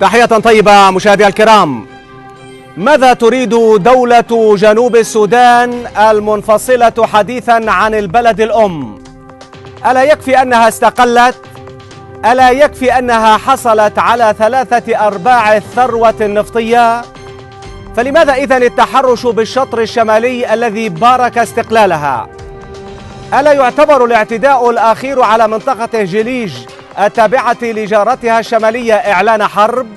تحية طيبة مشاهدي الكرام. ماذا تريد دولة جنوب السودان المنفصلة حديثا عن البلد الأم؟ ألا يكفي أنها استقلت؟ ألا يكفي أنها حصلت على 3/4 الثروة النفطية؟ فلماذا إذن التحرش بالشطر الشمالي الذي بارك استقلالها؟ ألا يعتبر الاعتداء الأخير على منطقة جليج التابعة لجارتها الشمالية إعلان حرب؟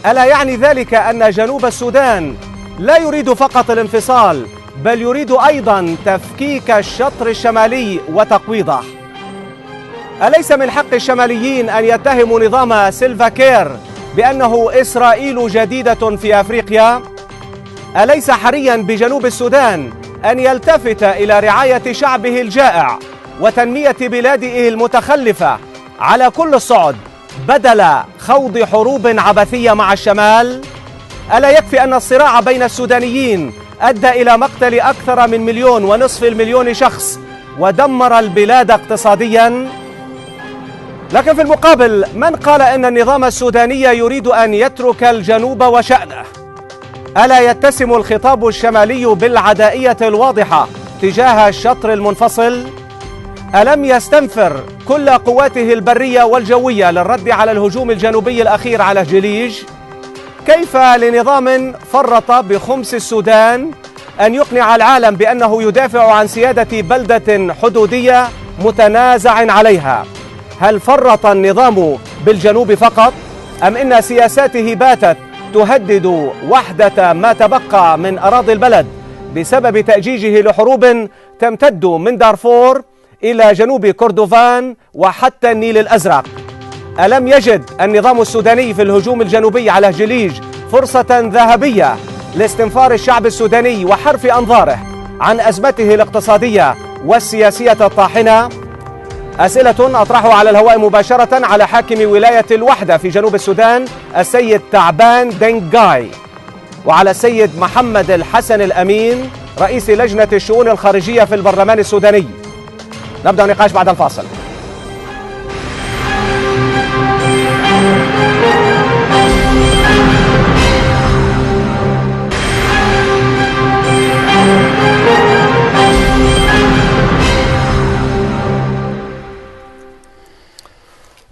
ألا يعني ذلك أن جنوب السودان لا يريد فقط الانفصال، بل يريد أيضا تفكيك الشطر الشمالي وتقويضه؟ أليس من حق الشماليين أن يتهموا نظام سيلفا كير بأنه إسرائيل جديدة في أفريقيا؟ أليس حريا بجنوب السودان أن يلتفت إلى رعاية شعبه الجائع وتنمية بلاده المتخلفة على كل الصعد بدل خوض حروب عبثية مع الشمال؟ ألا يكفي أن الصراع بين السودانيين أدى إلى مقتل أكثر من 1.5 مليون شخص ودمر البلاد اقتصاديا؟ لكن في المقابل من قال أن النظام السوداني يريد أن يترك الجنوب وشأنه؟ ألا يتسم الخطاب الشمالي بالعدائية الواضحة تجاه الشطر المنفصل؟ ألم يستنفر كل قواته البرية والجوية للرد على الهجوم الجنوبي الأخير على جليج؟ كيف لنظام فرط بخمس السودان أن يقنع العالم بأنه يدافع عن سيادة بلدة حدودية متنازع عليها؟ هل فرط النظام بالجنوب فقط؟ أم إن سياساته باتت تهدد وحدة ما تبقى من أراضي البلد بسبب تأجيجه لحروب تمتد من دارفور إلى جنوب كردفان وحتى النيل الأزرق؟ ألم يجد النظام السوداني في الهجوم الجنوبي على جليج فرصة ذهبية لاستنفار الشعب السوداني وحرف أنظاره عن أزمته الاقتصادية والسياسية الطاحنة؟ أسئلة أطرحها على الهواء مباشرة على حاكم ولاية الوحدة في جنوب السودان السيد تعبان دنجاي، وعلى السيد محمد الحسن الأمين رئيس لجنة الشؤون الخارجية في البرلمان السوداني. نبدأ النقاش بعد الفاصل.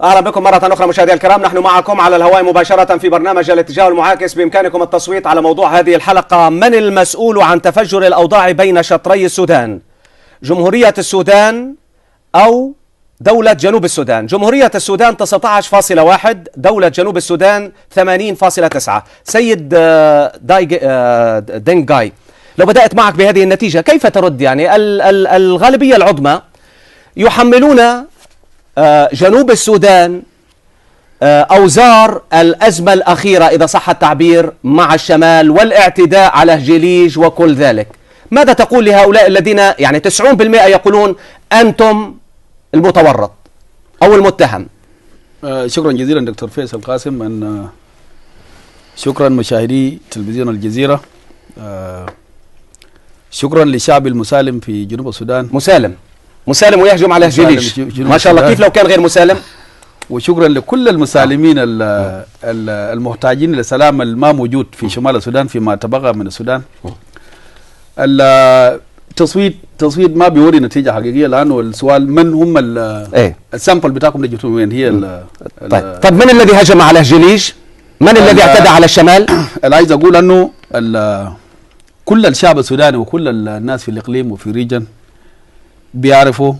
أهلا بكم مرة أخرى مشاهدي الكرام، نحن معكم على الهواء مباشرة في برنامج الاتجاه المعاكس. بإمكانكم التصويت على موضوع هذه الحلقة: من المسؤول عن تفجر الأوضاع بين شطري السودان؟ جمهورية السودان أو دولة جنوب السودان؟ جمهورية السودان 19.1، دولة جنوب السودان 80.9. سيد دنجاي، لو بدأت معك بهذه النتيجة كيف ترد؟ يعني الغالبية العظمى يحملون جنوب السودان أوزار الأزمة الأخيرة إذا صح التعبير مع الشمال والاعتداء على جليج وكل ذلك. ماذا تقول لهؤلاء الذين يعني 90% يقولون أنتم المتورط أو المتهم؟ شكرا جزيلا دكتور فيصل قاسم. شكرا مشاهدي تلفزيون الجزيرة. شكرا للشعب المسالم في جنوب السودان. مسالم ويهجم على جليج، ما شاء الله، كيف لو كان غير مسالم؟ وشكرا لكل المسالمين المحتاجين لسلام ما موجود في شمال السودان فيما تبقى من السودان. التصويت ما بيوري نتيجة حقيقية، لأنه السؤال من هم السامبل بتاعكم اللي جبتوه وين هي طيب من الذي هجم على جليج؟ من الذي اعتدى على الشمال؟ اللي عايز أقول أنه كل الشعب السوداني وكل الناس في الإقليم وفي ريجن بيعرفوا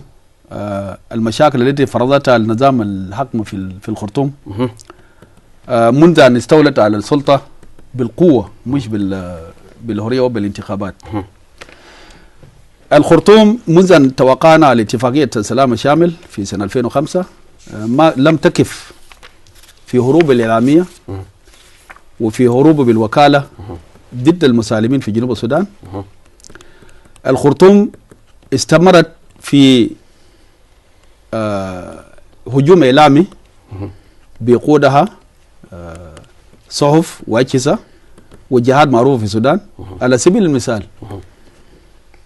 المشاكل التي فرضتها النظام الحكم في الخرطوم منذ أن استولت على السلطة بالقوة مش بالحرية وبالانتخابات. الخرطوم منذ أن توقعنا على اتفاقية السلام الشامل في سنة 2005 لم تكف في هروب الإعلامية وفي هروب بالوكالة ضد المسالمين في جنوب السودان. الخرطوم استمرت في هجوم إعلامي بيقودها صحف وأجهزة وجهات معروفة في السودان. على سبيل المثال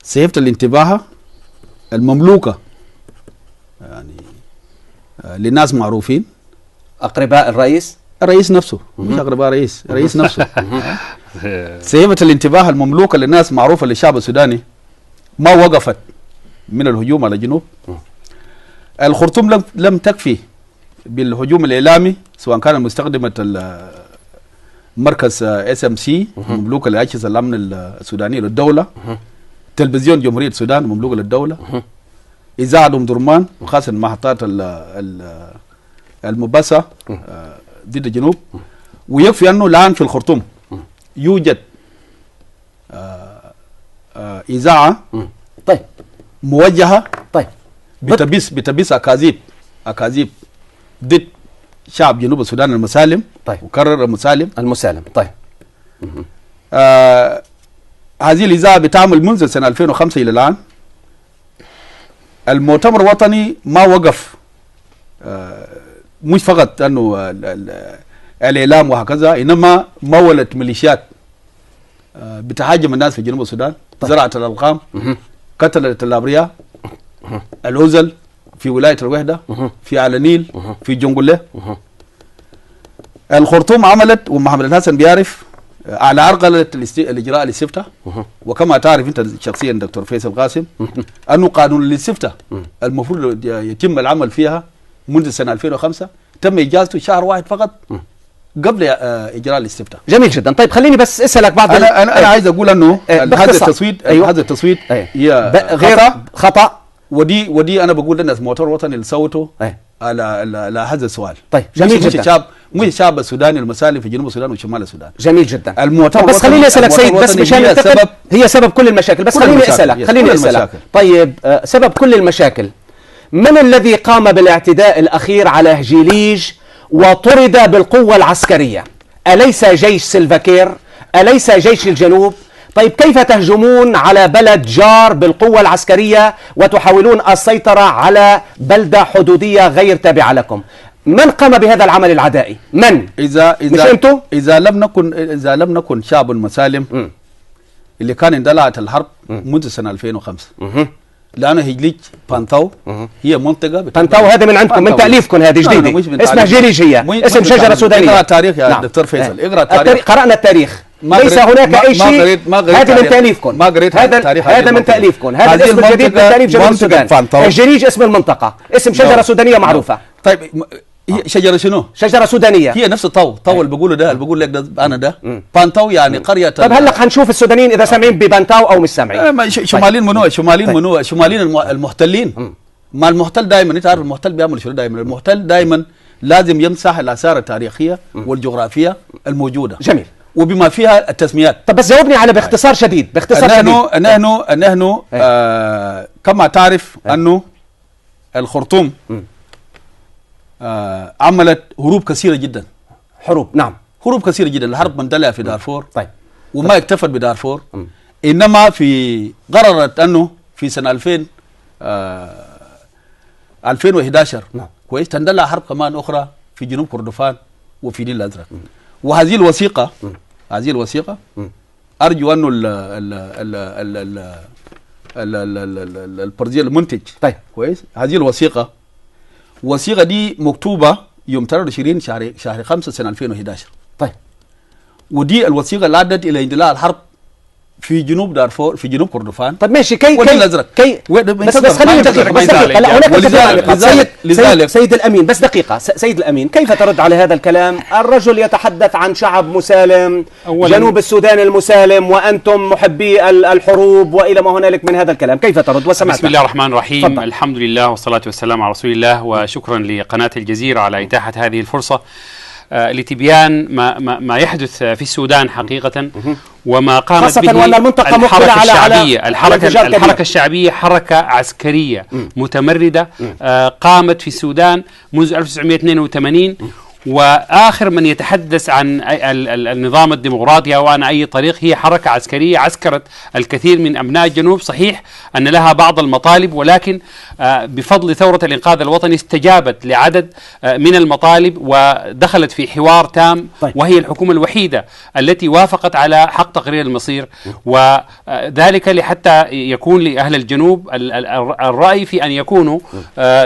صحيفة الانتباه المملوكة يعني لناس معروفين أقرباء الرئيس الرئيس نفسه، مش أقرباء رئيس نفسه. سيمة الانتباه المملوكة للناس معروفة للشعب السوداني ما وقفت من الهجوم على الجنوب. الخرطوم لم تكفي بالهجوم الإعلامي، سواء كان مستخدمة مركز SMC مملوكة لأجهزة الأمن السودانية للدولة، تلفزيون جمهورية السودان مملوكة للدولة، إذاعة أم درمان وخاصة محطات المبثة ضد الجنوب. ويكفي أنه الآن في الخرطوم يوجد إذاعة طيب موجهة طيب بتبث أكاذيب ضد شعب جنوب السودان المسالم. طيب وكرر المسالم. طيب هذه الإذاعة بتعمل منذ سنة 2005 إلى الآن. المؤتمر الوطني ما وقف، مش فقط أنه الإعلام وهكذا، إنما مولت ميليشيات بتهاجم الناس في جنوب السودان. زرعت الألقام، قتلت الأبرياء، العزل في ولاية الوحدة، في على النيل، في جنجولة. الخرطوم عملت، ومحمد الحسن بيعرف، على عرقلة الإجراء الاستفتاء. وكما تعرف أنت شخصيا دكتور فيصل قاسم أنه قانون الاستفتاء المفروض يتم العمل فيها منذ سنة 2005 تم إجازته شهر واحد فقط قبل إجراء الاستفتاء. جميل جدا. طيب خليني بس أسألك بعض أنا عايز أقول أنه هذا التصويت هي غير خطأ. ودي أنا بقول للناس المؤتمر الوطني اللي صوتوا على هذا السؤال. طيب جميل جدا. مش الشعب السوداني المسالم في جنوب السودان وشمال السودان. جميل جدا. المؤتمر بس خليني اسالك سيد، بس مشان هي سبب كل المشاكل. بس خليني اسالك طيب سبب كل المشاكل، من الذي قام بالاعتداء الاخير على هجيليج وطرد بالقوه العسكريه؟ اليس جيش سلفاكير؟ اليس جيش الجنوب؟ طيب كيف تهجمون على بلد جار بالقوة العسكرية وتحاولون السيطرة على بلدة حدودية غير تابعة لكم؟ من قام بهذا العمل العدائي؟ من؟ مش انتم؟ إذا لم نكن شعب مسالم اللي كان اندلعت الحرب منذ سنة 2005. لأن هجليج بانتاو هي منطقة بانتاو هذا من عندكم، من تأليفكم، هذه جديدة اسمها هجيليج، هي اسم شجرة سودانية. اقرأ التاريخ يا دكتور فيصل، اقرأ التاريخ. قرأنا التاريخ، ليس هناك أي شيء. هذا من تأليفكم، هذا من تأليفكم، هذا الاسم الجديد من تأليف جنوب السودان. هجيليج اسم المنطقة، اسم شجرة سودانية معروفة. طيب هي شجرة شنو؟ شجرة سودانية. هي نفس طو اللي بيقولوا ده، اللي بيقول لك ده أنا ده بانتاو يعني قرية. طيب هلا حنشوف السودانيين إذا سامعين ببانتاو أو مش سامعين. شمالين منو؟ شمالين المحتلين. ما المحتل دائما، أنت عارف المحتل بيعمل شنو دائما؟ المحتل دائما لازم يمسح الآثار التاريخية والجغرافية الموجودة. جميل. وبما فيها التسميات. طب بس جاوبني على باختصار شديد، نحن كما تعرف أنه الخرطوم عملت هروب كثيرة جدا. هروب كثيرة جدا. الحرب مندلعة في دارفور. طيب وما اكتفت بدارفور، إنما قررت أنه في سنة 2011 كويس تندلع حرب كمان أخرى في جنوب كردفان وفي النيل الأزرق. وهذه الوثيقة أرجو أنه البرزيل المنتج طيب كويس. هذه الوثيقة دي مكتوبة يوم 23 شهر 5 سنة 2011. طيب ودي الوثيقة اللي أدت إلى اندلاع الحرب في جنوب دارفور، في جنوب كردفان. طب ماشي، بس خليني دقيقة. لا هناك سيد الأمين، بس دقيقة. سيد الأمين، كيف ترد على هذا الكلام؟ الرجل يتحدث عن شعب مسالم، جنوب السودان المسالم، وأنتم محبي الحروب وإلى ما هنالك من هذا الكلام، كيف ترد؟ وسمعت. بسم الله الرحمن الرحيم. الحمد لله والصلاة والسلام على رسول الله، وشكرا لقناة الجزيرة على إتاحة هذه الفرصة لتبيان ما يحدث في السودان حقيقة، وما قامت به الحركة الشعبية. الحركة الشعبية حركة عسكرية متمردة قامت في السودان منذ 1982، وآخر من يتحدث عن النظام الديمقراطي أو عن أي طريق هي حركة عسكرية عسكرت الكثير من أبناء الجنوب. صحيح أن لها بعض المطالب، ولكن بفضل ثورة الإنقاذ الوطني استجابت لعدد من المطالب ودخلت في حوار تام. وهي الحكومة الوحيدة التي وافقت على حق تقرير المصير، وذلك لحتى يكون لأهل الجنوب الرأي في أن يكونوا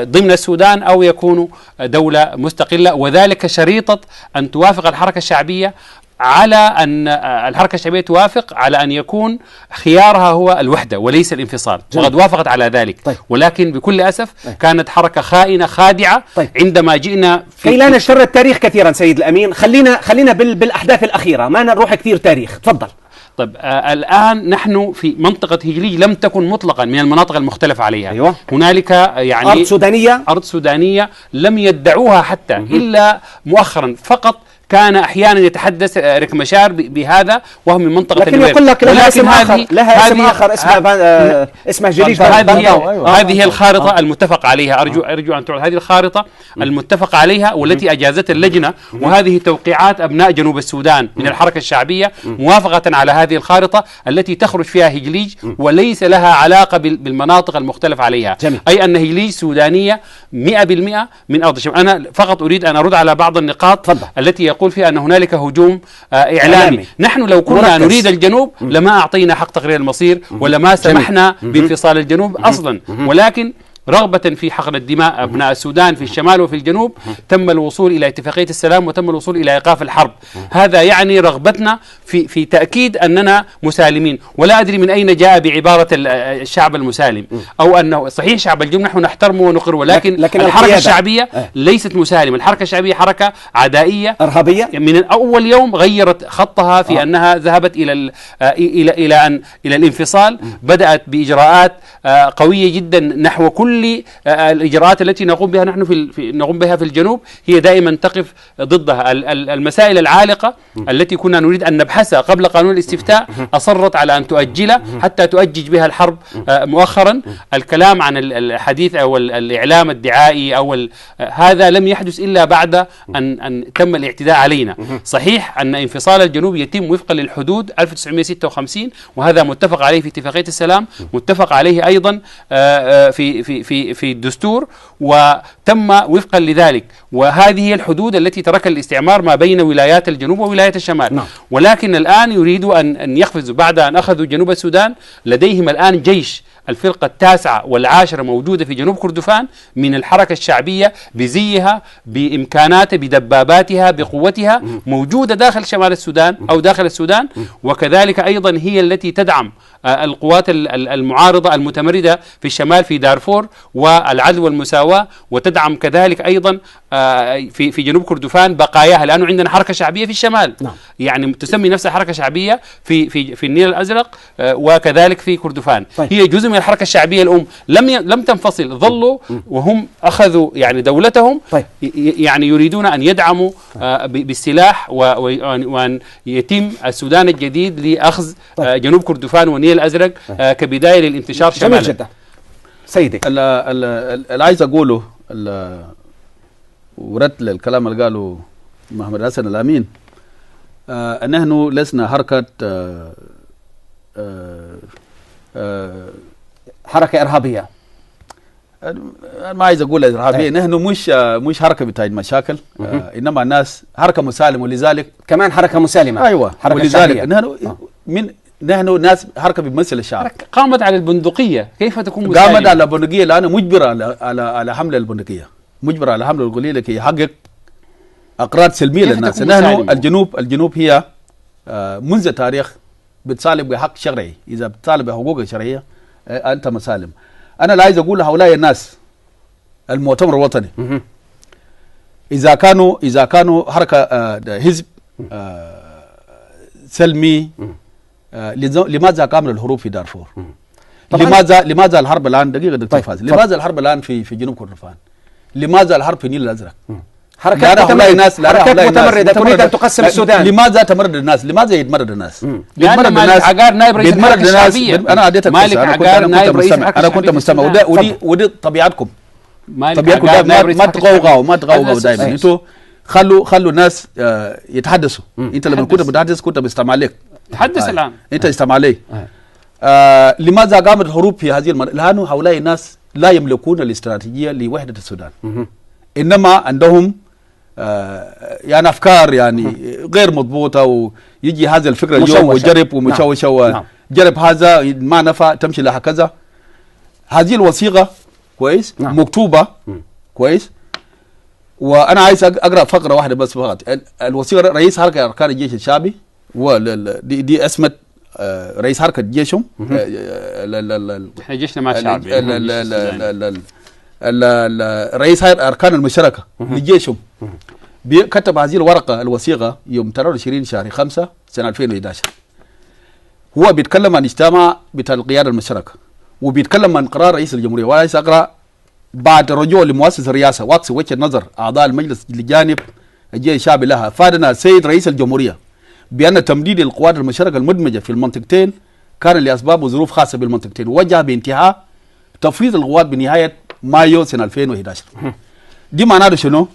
ضمن السودان أو يكونوا دولة مستقلة، وذلك شريطة أن توافق الحركة الشعبية على أن الحركة الشعبية توافق على أن يكون خيارها هو الوحدة وليس الانفصال. وقد وافقت على ذلك. ولكن بكل أسف كانت حركة خائنة خادعة. عندما جئنا كي لا نشر التاريخ كثيرا سيد الأمين، خلينا بالأحداث الأخيرة، ما نروح كثير تاريخ. تفضل. طيب الآن نحن في منطقة هجليج لم تكن مطلقا من المناطق المختلف عليها. أيوة. هنالك يعني أرض سودانية لم يدعوها حتى إلا مؤخرا فقط. كان احيانا يتحدث ريك مشار بهذا وهو من منطقه لكن يقول لك لها اسم اخر، اسمها جليج. هذه هي الخارطه المتفق عليها. ارجو ان تعود هذه الخارطه المتفق عليها والتي اجازتها اللجنه، وهذه توقيعات ابناء جنوب السودان من الحركه الشعبيه موافقه على هذه الخارطه التي تخرج فيها هجليج وليس لها علاقه بالمناطق المختلف عليها. جميل. اي ان هجليج سودانيه 100% من ارض الشمال. انا فقط اريد ان ارد على بعض النقاط التي يقول فيها أن هنالك هجوم إعلامي. نحن لو كنا نريد الجنوب لما أعطينا حق تقرير المصير ولما سمحنا بانفصال الجنوب أصلا، ولكن رغبة في حقن الدماء أبناء السودان في الشمال وفي الجنوب تم الوصول إلى اتفاقية السلام وتم الوصول إلى إيقاف الحرب. هذا يعني رغبتنا في تأكيد أننا مسالمين. ولا أدري من أين جاء بعبارة الشعب المسالم، أو أنه صحيح شعب الجنوب نحن نحترمه ونقره، لكن الحركة الشعبية ليست مسالمة. الحركة الشعبية حركة عدائية إرهابية. من أول يوم غيرت خطها في أنها ذهبت إلى الانفصال. بدأت بإجراءات قوية جدا نحو كل الإجراءات التي نقوم بها نحن نقوم بها في الجنوب هي دائما تقف ضدها. المسائل العالقة التي كنا نريد أن نبحثها قبل قانون الاستفتاء أصرت على أن تؤجلها حتى تؤجج بها الحرب مؤخرا. الكلام عن الحديث أو الإعلام الدعائي أو هذا لم يحدث إلا بعد أن تم الاعتداء علينا. صحيح أن انفصال الجنوب يتم وفقا للحدود 1956 وهذا متفق عليه في اتفاقية السلام، متفق عليه أيضا في الدستور وتم وفقا لذلك، وهذه هي الحدود التي تركها الاستعمار ما بين ولايات الجنوب وولايات الشمال. ولكن الآن يريدوا أن يقفزوا بعد أن أخذوا جنوب السودان. لديهم الآن جيش الفرقة 9 و10 موجودة في جنوب كردفان من الحركة الشعبية بزيها بإمكاناتها بدباباتها بقوتها موجودة داخل شمال السودان أو داخل السودان، وكذلك أيضا هي التي تدعم القوات المعارضة المتمردة في الشمال في دارفور والعدل والمساواة، وتدعم كذلك أيضا في جنوب كردفان بقاياها، لأنه عندنا حركة شعبية في الشمال يعني تسمي نفسها حركة شعبية في النيل الأزرق وكذلك في كردفان. هي جزء من الحركة الشعبية الأم، لم تنفصل، ظلوا وهم أخذوا يعني دولتهم. يعني يريدون أن يدعموا بالسلاح وأن يتم السودان الجديد لأخذ جنوب كردفان والنيل الأزرق كبداية للانتشار شمالا. جميل جدا سيدي. اللي عايز أقوله ورد للكلام اللي قاله محمد حسن الأمين، نحن لسنا حركة حركة إرهابية. ما عايز أقول إرهابية. نحن مش حركة بتاعت مشاكل، إنما الناس حركة مسالمة، ولذلك كمان حركة مسالمة. أيوة، ولذلك نحن ناس حركة بتمثل الشعب. قامت على البندقية، كيف تكون مسالمة؟ قامت على البندقية لأنها مجبرة على حمل البندقية، مجبرة على حمل البندقية لكي يحقق أقراض سلمية للناس. نحن الجنوب هي منذ التاريخ بتصالب بحق شرعي. إذا بتصالب بحقوق شرعية أنت مسالم. أنا لا عايز أقول لهؤلاء الناس المؤتمر الوطني إذا كانوا حركة حزب سلمي، لماذا قاموا الحروب في دارفور؟ لماذا الحرب الآن دقيقة دكتور فاز، لماذا الحرب الآن في جنوب كردفان؟ لماذا الحرب في النيل الأزرق؟ حركات متمردة تريد أن تقسم السودان. لماذا تمرد الناس؟ لماذا يتمرد الناس؟ لأن مالك عقار نائب رئيس الحركة الشعبية. أنا أديتك مالك عقار نائب رئيس الحركة الشعبية. أنا كنت مستمع، ودي طبيعتكم. ما تغوغوا دائما. أنتوا خلوا الناس يتحدثوا. أنت لما كنت بتحدث كنت بستمع لك. تحدث الآن. أنت استمع لي. لماذا قامت الحروب في هذه المنطقة؟ لأنه هؤلاء الناس لا يملكون الاستراتيجية لوحدة السودان. إنما عندهم يعني أفكار يعني غير مضبوطة، ويجي هذا الفكرة اليوم وجرب ومشوشة وجرب هذا ما نفع تمشي لهكذا. هذه الوثيقة كويس مكتوبة كويس وانا عايز اقرا فقره واحده بس فقط. الوثيقه رئيس حركه اركان الجيش الشعبي دي اسمت رئيس حركه جيشهم. احنا جيشنا ما شعبي. رئيس اركان المشتركه لجيشهم كتب هذه الورقه الوثيقه يوم 23 شهر 5 سنه 2011. هو بيتكلم عن اجتماع بتاع القياده المشتركه، وبيتكلم عن قرار رئيس الجمهوريه. وعايز اقرا بعد الرجوع لمؤسسه الرئاسه واقصي وجه النظر اعضاء المجلس لجانب الجيش الشعبي لها، افادنا السيد رئيس الجمهوريه بان تمديد القوات المشتركه المدمجه في المنطقتين كان لاسباب وظروف خاصه بالمنطقتين، ووجه بانتهاء تفويض القوات بنهايه مايو سنه 2011. دي معناته شنو؟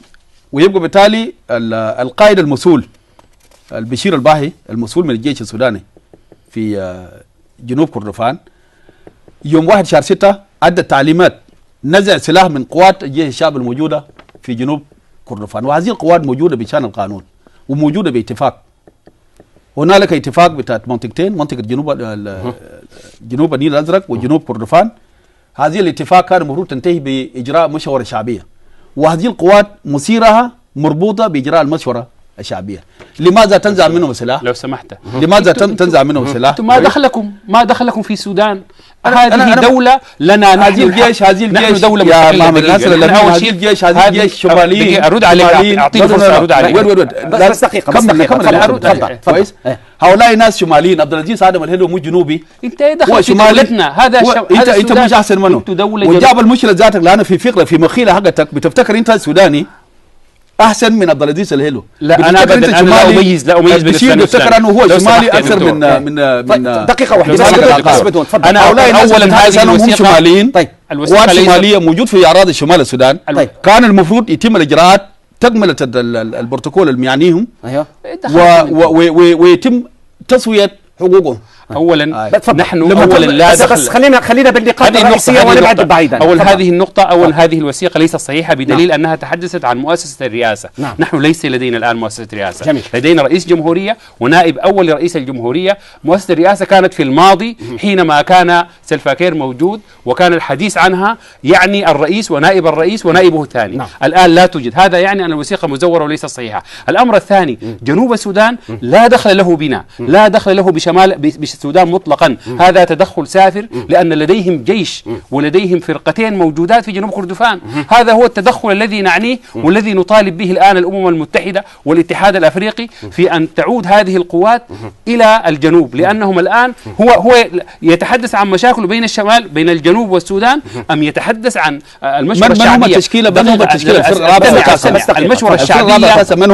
ويبقى بالتالي القائد المسؤول البشير الباهي المسؤول من الجيش السوداني في جنوب كردفان يوم 1 شهر 6 ادى تعليمات نزع سلاح من قوات الجيش الشعبي الموجوده في جنوب كردفان، وهذه القوات موجوده بشان القانون وموجوده باتفاق. هنالك اتفاق بتاعت منطقتين، منطقه جنوب النيل الازرق وجنوب كردفان. هذه الاتفاق كان المفروض تنتهي باجراء مشوره شعبيه، وهذه القوات مسيرها مربوطه باجراء المشوره الشعبيه. لماذا تنزع منهم السلاح؟ لو سمحت، لماذا تنزع منهم السلاح؟ انتم ما دخلكم في السودان. هذه دولة لنا، هذه الجيش نحن دولة يا مستقلة. محمد ناصر هذه الجيش شماليين. ارد عليك، اعطيني فرصة ارد عليك. بس دقيقة كمل. كويس. هؤلاء ناس شماليين. عبد العزيز ادم الهلو مو جنوبي. انت ايه دخل في دولتنا؟ هذا انت مش احسن منه. وجاب المشكلة ذاتك لانه في فكرة في مخيلة حقتك بتفتكر انت سوداني احسن من عبد العزيز الهلو. لا انا ابدا لا اميز بالنسبه بفتكر انه هو شمالي اكثر من دقيقه واحده. انا اولا هذه الوثيقه شماليين. قوات شماليه موجود في اراضي شمال السودان. كان المفروض يتم الاجراءات تكمله البروتوكول اللي يعنيهم، ويتم تسويه حقوقهم. اولا نحن اولا لا دخل. بس خلينا بالنقاط الرئيسيه ونبعد بعيدا. هذه النقطه، هذه الوثيقه ليست صحيحه بدليل انها تحدثت عن مؤسسه الرئاسه. نحن ليس لدينا الان مؤسسه رئاسه. جميل. لدينا رئيس جمهوريه ونائب اول لرئيس الجمهوريه. مؤسسه الرئاسه كانت في الماضي حينما كان سلفاكير موجود وكان الحديث عنها يعني الرئيس ونائب الرئيس ونائبه الثاني. الان لا توجد. هذا يعني ان الوثيقه مزوره وليست صحيحه. الامر الثاني، جنوب السودان لا دخل له بنا، لا دخل له بشمال السودان مطلقا. هذا تدخل سافر لأن لديهم جيش ولديهم فرقتين موجودات في جنوب كردفان. هذا هو التدخل الذي نعنيه والذي نطالب به الآن الأمم المتحدة والاتحاد الأفريقي في أن تعود هذه القوات إلى الجنوب، لأنهم الآن هو يتحدث عن مشاكل بين الشمال بين الجنوب والسودان أم يتحدث عن المشورة الشعبية؟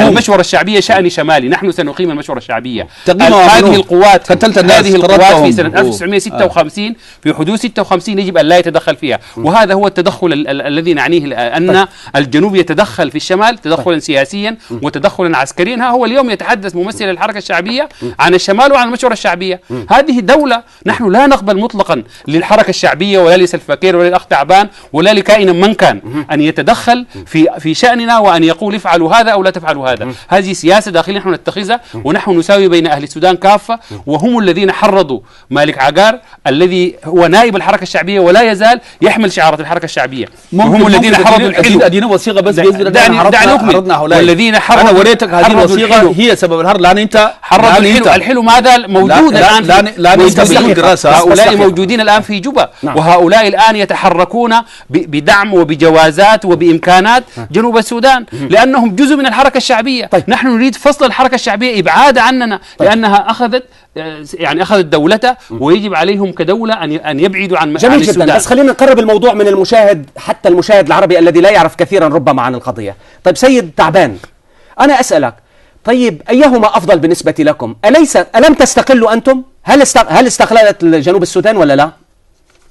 المشورة الشعبية شأن شمالي. نحن سنقيم المشورة الشعبية. هذه القوات في سنة 1956 في حدود 56 يجب أن لا يتدخل فيها، وهذا هو التدخل الذي نعنيه أن الجنوب يتدخل في الشمال تدخلا سياسيا وتدخلا عسكريا. ها هو اليوم يتحدث ممثل الحركة الشعبية عن الشمال وعن المشورة الشعبية. هذه دولة نحن لا نقبل مطلقا للحركة الشعبية ولا لسلفاكير ولا للأخ تعبان ولا لكائن من كان أن يتدخل في شأننا وأن يقول افعلوا هذا أو لا تفعلوا هذا. هذه سياسة داخلية نحن نتخذها، ونحن نساوي بين أهل السودان كافة، وهم الذين حرضوا مالك عقار الذي هو نائب الحركة الشعبية ولا يزال يحمل شعارات الحركة الشعبية. هم الذين حرضوا الحلو. ادينا وثيقه بس دعني اكمل. والذين حرضوا، انا وريتك هذه الوثيقه هي سبب الحرب، لان انت حرضوا الحلو ماذا موجود الان هؤلاء موجودين الان في جوبا، وهؤلاء الان يتحركون بدعم وبجوازات وبامكانات جنوب السودان لانهم جزء من الحركة الشعبية. نحن نريد فصل الحركة الشعبية، ابعاد عننا، لانها اخذت دولتها ويجب عليهم كدولة أن يبعدوا عن جميل جدا. بس خلينا نقرب الموضوع من المشاهد، حتى المشاهد العربي الذي لا يعرف كثيرا ربما عن القضية. طيب سيد تعبان، أنا أسألك، طيب أيهما أفضل بالنسبة لكم؟ ألم تستقلوا أنتم؟ هل استقلت جنوب السودان ولا لا؟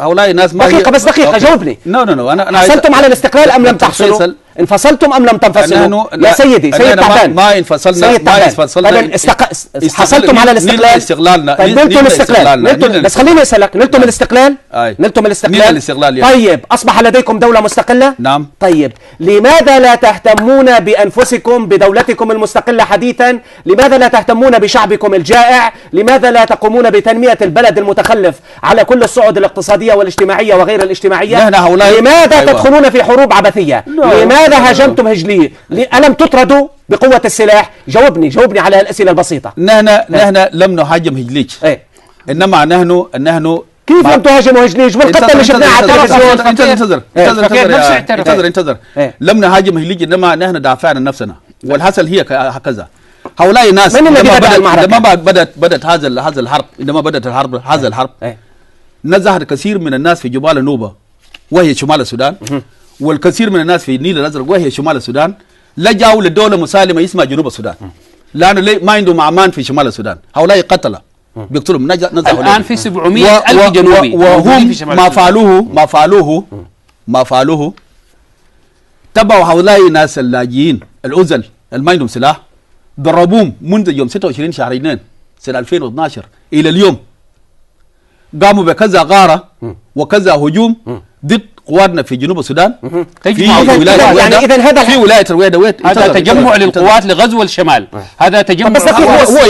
هؤلاء الناس دقيقة جاوبني. أنا حصلتم على الاستقلال أم لم تحصلوا؟ انفصلتم أم لم تنفصلوا؟ يا سيد تعبان، ما انفصلنا. حصلتم على الاستقلال؟ طيب نلتم الاستقلال. بس خليني أسألك، نلتم الاستقلال؟ نلتم الاستقلال. طيب أصبح لديكم دولة مستقلة؟ نعم. طيب لماذا لا تهتمون بأنفسكم بدولتكم المستقلة حديثا؟ لماذا لا تهتمون بشعبكم الجائع؟ لماذا لا تقومون بتنمية البلد المتخلف على كل الصعد الاقتصادية والاجتماعية وغير الاجتماعية؟ لماذا تدخلون في حروب عبثية؟ لماذا لماذا هاجمتم هجلية؟ ألم تطردوا بقوة السلاح؟ جاوبني على الأسئلة البسيطة. نحن لم نهاجم هجليج، إنما نحن كيف لم تهاجموا هجليج والقطة اللي شفناها على التلفزيون؟ انتظر لم نهاجم هجليج، إنما نحن دافعنا عن نفسنا، والحصل هي هكذا. هؤلاء الناس عندما بدأت هذا الحرب نزحت كثير من الناس في جبال النوبة وهي شمال السودان، والكثير من الناس في النيل الأزرق وهي شمال السودان، لجأوا للدولة مسالمة اسمها جنوب السودان، لأنه ما عندهم أمان في شمال السودان. هؤلاء قتلة بيقتلهم، نزحوا الآن في 700,000 جنوبي، وهم ما فعلوه تبعوا هؤلاء ناس اللاجئين العزل ما عندهم سلاح، ضربوهم منذ يوم 26 شهر 2 سنة 2012 إلى اليوم. قاموا بكذا غارة وكذا هجوم ضد قواتنا في جنوب السودان، في ولاية الرويدة. هذا تجمع للقوات لغزو الشمال، هذا تجمع هو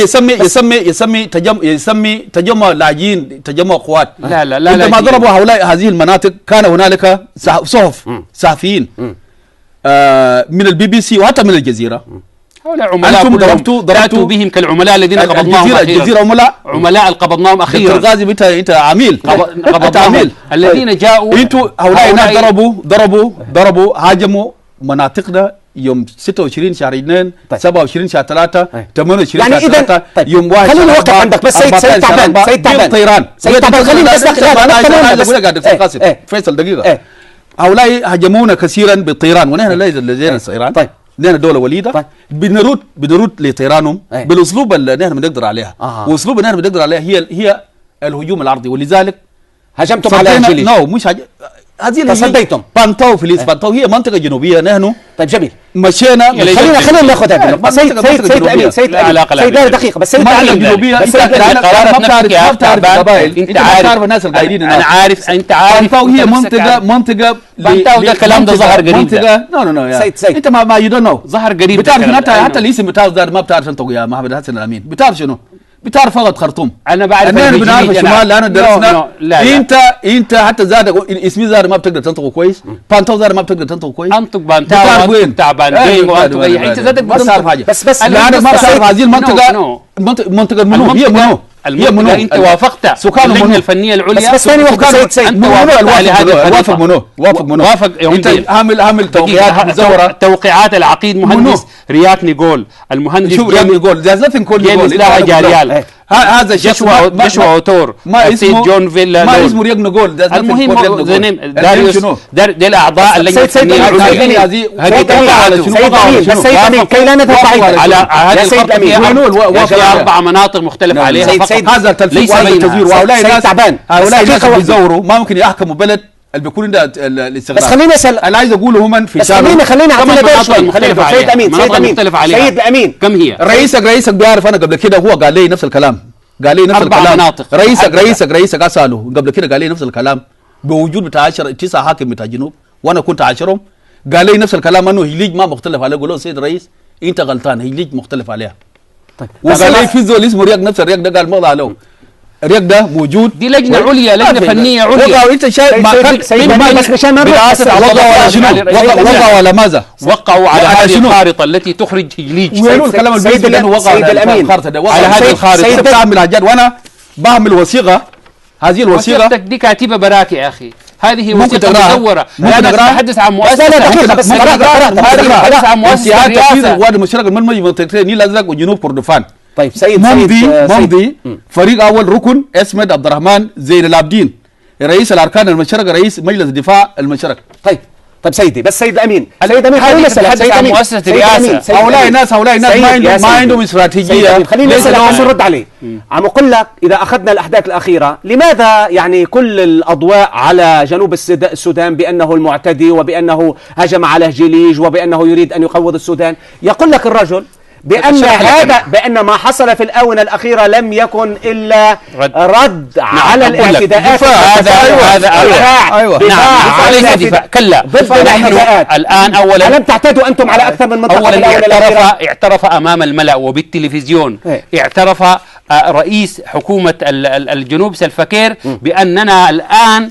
يسمي تجمع لاجئين، تجمع قوات. لا عندما ضربوا هؤلاء هذه المناطق كان هنالك صحفيين من BBC وحتى من الجزيرة. هؤلاء عملاء ضربتوا بهم كالعملاء الذين قبضناهم الجزيرة عملاء قبضناهم أخيرا. الغازي انت عميل قبضناهم الذين جاءوا. هؤلاء ضربوا هاجموا مناطقنا يوم 26 شهر 2 27 شهر 3 28 شهر 3 يوم 1 خليني وقف عندك بس. سيد تعبان طيران خليني بس فيصل دقيقة. هؤلاء هاجمونا كثيرا بالطيران، ونحن لدينا الطيران. نحن دولة وليدة. بنرد لطيرانهم بالاسلوب اللي نحن بنقدر عليها، واسلوب اللي نحن بنقدر عليها هي الهجوم العرضي، ولذلك هجمتم على الجليج. مش هذه تصديتم بانتاو فيليس بانتاو هي منطقة جنوبية. نحن طيب جميل مشينا خلينا ناخذها. سيد الأمين سيد دقيقة بس. سيد الأمين انت عارف الناس القاعدين. انا عارف انت عارف بانتاو هي منطقة بانتاو ده الكلام ده ظهر قريب. نو سيد انت ما يو دونت نو ظهر قريب. بتعرف حتى الاسم بتاعه ما بتعرف انت يا محمد حسن الامين. بتعرف شنو؟ بتعرف فقط خرطوم. انا بعرف بنعرف الشمال لانه درسنا. انت حتى زاد اسمي زاد ما بتقدر تنطقه كويس، بانتو زاد ما بتقدر تنطقه كويس. انطق بانتاو وين تعبان وانطق انت زادك ما تعرف حاجه. بس لانه ما تعرف هذه المنطقه منو هي منو المنطقة انت وافقت سكان اللجنة الفنية العليا. بس ثاني وقت سيد انت وافقت وافق منو انت عامل توقيعات مزورة. توقيعات العقيد مهندس رياض نيغول، المهندس نيغول جيمس لا جاريال، هذا جشوا اوتور، اسمه جون فيلا، ما اسمه رياض نيغول. المهم داريوس دي الاعضاء اللجنة الفنية العليا. سيد امين كي لا نذهب بعيدا على هذه الخطة فيها 4 مناطق مختلف عليها. هذا التلفيق وهذا التزوير، وهؤلاء الناس هؤلاء الناس بيزوروا ما ممكن يحكموا بلد اللي بيكون ده الاستغلال. بس خليني اسال انا عايز اقوله هم في شارع. خلينا اعطينا شوي. سيد امين كم هي؟ رئيسك بيعرف. انا قبل كده هو قال لي نفس الكلام، 4 مناطق. رئيسك اساله قبل كده قال لي نفس الكلام بوجود بتاع 9 حاكم بتاع الجنوب وانا كنت 10. قال لي نفس الكلام انه هيليج ما مختلف عليه. قالوا سيد الرئيس انت غلطان، هيليج مختلف عليها. طيب وقال لي في زول اسمه رياض، نفس الرياض ده قال مضى له الرياض ده موجود. دي لجنة عليا، لجنة فنية عليا. انت شايف بس مشان ما وقعوا على ماذا؟ وقعوا على هذه الخارطة التي تخرج هيليج. ويقولوا الكلام البيزي لانه وقعوا على الخارطة ده، على هذه الخارطة بتعمل حاجات وانا بعمل وثيقة. هذه الوثيقة دي كاتبة براك يا اخي، هذه وثيقة مزورة. انا اتحدث عن مؤسسة. بس اتحدث عن مؤسسة الرئاسة. وادي مشرق المنمج منطقتين النيل الازرق وجنوب كردفان. طيب سيد ممضي فريق اول ركن اسمد عبد الرحمن زين العابدين، رئيس الاركان المشرق، رئيس مجلس الدفاع المشرق. طيب سيدي بس سيد امين خلينا نسال عن مؤسسة الرئاسة. هؤلاء الناس ما عندهم استراتيجية. خلينا نسال عشان نرد عليه. عم اقول لك اذا اخذنا الاحداث الاخيره، لماذا يعني كل الاضواء على جنوب السودان بانه المعتدي وبانه هجم على جليج وبانه يريد ان يقوض السودان؟ يقول لك الرجل بأن ما حصل في الآونة الأخيرة لم يكن إلا رد على الاعتداءات. هذا دفاع كلا ضد الاعتداءات. الآن أولا ألم تعتدوا أنتم على أكثر من منطقة في الآونة الأخيرة؟ اعترف أمام الملأ وبالتلفزيون، اعترف رئيس حكومة الجنوب سلفا كير بأننا الآن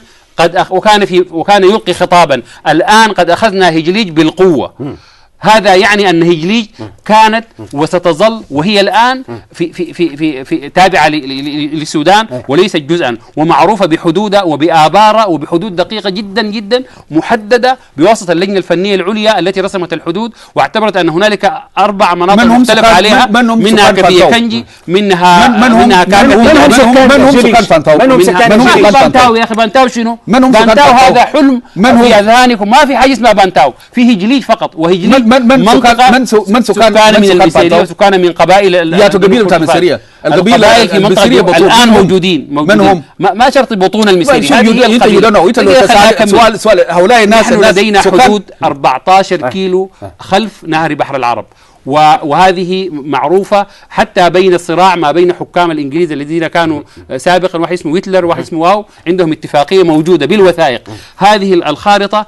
وكان يلقي خطابا الآن قد أخذنا هجليج بالقوة. هذا يعني أن هجليج كانت وستظل وهي الآن في تابعة للسودان وليست جزءا، ومعروفة بحدودها وبآبارها وبحدود دقيقة جدا جدا محددة بواسطة اللجنة الفنية العليا التي رسمت الحدود، واعتبرت أن هنالك 4 مناطق مختلف عليها، منها كبية كنجي، منها كامل. من هم سكان فانتاو؟ من هم بانتاو يا أخي؟ بانتاو شنو؟ بانتاو هذا حلم في أذهانكم، ما في حاجة اسمها بانتاو، في هجليج فقط. وهجليج من سكان من المسيرية وسكان من قبائل يا قبيله بتاع المسيرية، القبائل في منطقة الآن موجودين. من هم؟ ما شرط بطون المسيرية، هذه هي القبيلة. سؤال هؤلاء الناس لدينا حدود 14 كيلو خلف نهر بحر العرب، وهذه معروفة حتى بين الصراع ما بين حكام الإنجليز الذين كانوا سابقا، واحد اسمه ويتلر وواحد اسمه واو، عندهم اتفاقية موجودة بالوثائق. هذه الخارطة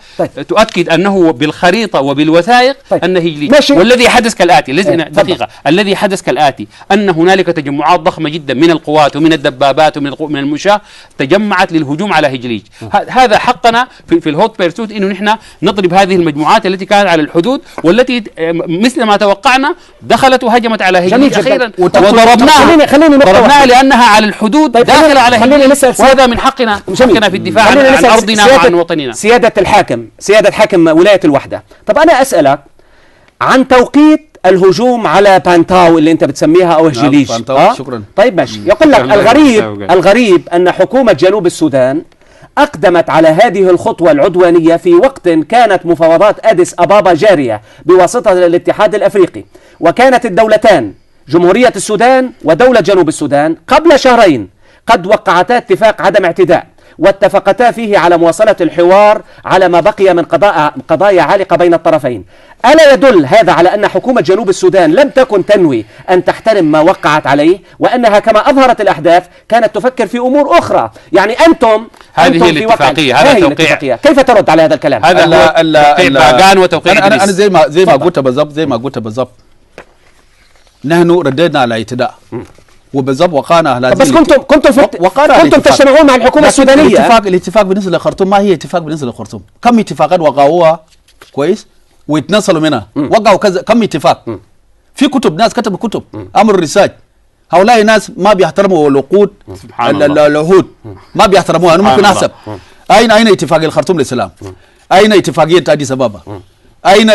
تؤكد أنه بالخريطة وبالوثائق أن هجليج. والذي حدث كالآتي، دقيقة، الذي حدث كالآتي أن هنالك تجمعات ضخمة جدا من القوات ومن الدبابات ومن المشاة تجمعت للهجوم على هجليج. هذا حقنا في الهوت بيرسوت إنه نحن نضرب هذه المجموعات التي كانت على الحدود، والتي مثل ما توقعنا دخلت وهجمت على هجليج أخيرا، وضربناها لأنها على الحدود داخلة على هجليج، وهذا من حقنا في الدفاع عن أرضنا وعن وطننا. سيادة حاكم ولاية الوحدة، طب أنا أسألك عن توقيت الهجوم على بانتاو اللي أنت بتسميها أو هجليج. شكرا. طيب ماشي. يقول لك الغريب أن حكومة جنوب السودان أقدمت على هذه الخطوة العدوانية في وقت كانت مفاوضات أديس أبابا جارية بواسطة الاتحاد الأفريقي، وكانت الدولتان جمهورية السودان ودولة جنوب السودان قبل شهرين قد وقعتا اتفاق عدم اعتداء، واتفقتا فيه على مواصلة الحوار على ما بقي من قضايا عالقة بين الطرفين. ألا يدل هذا على أن حكومة جنوب السودان لم تكن تنوي أن تحترم ما وقعت عليه، وأنها كما أظهرت الأحداث كانت تفكر في أمور أخرى؟ يعني أنتم هذه هي الاتفاقية، هذا التوقيع. كيف ترد على هذا الكلام؟ هذا توقيع باغان وتوقيع أنا زي ما قلت بالضبط نحن رددنا على الاعتداء وبالضبط وقعنا على بس كنتم تجتمعون مع الحكومة السودانية. الاتفاق بالنسبة للخرطوم ما هي اتفاق بالنسبة للخرطوم. كم اتفاقات وقعوها كويس ويتنصلوا منها، وقعوا كذا كم اتفاق. في كتب، ناس كتبوا كتب عملوا ريسيرش. هؤلاء الناس ما بيحترموا العقود، العهود ما بيحترموها. انا ممكن احسب اين اتفاقية الخرطوم للسلام، اين اتفاقية أديس أبابا، اين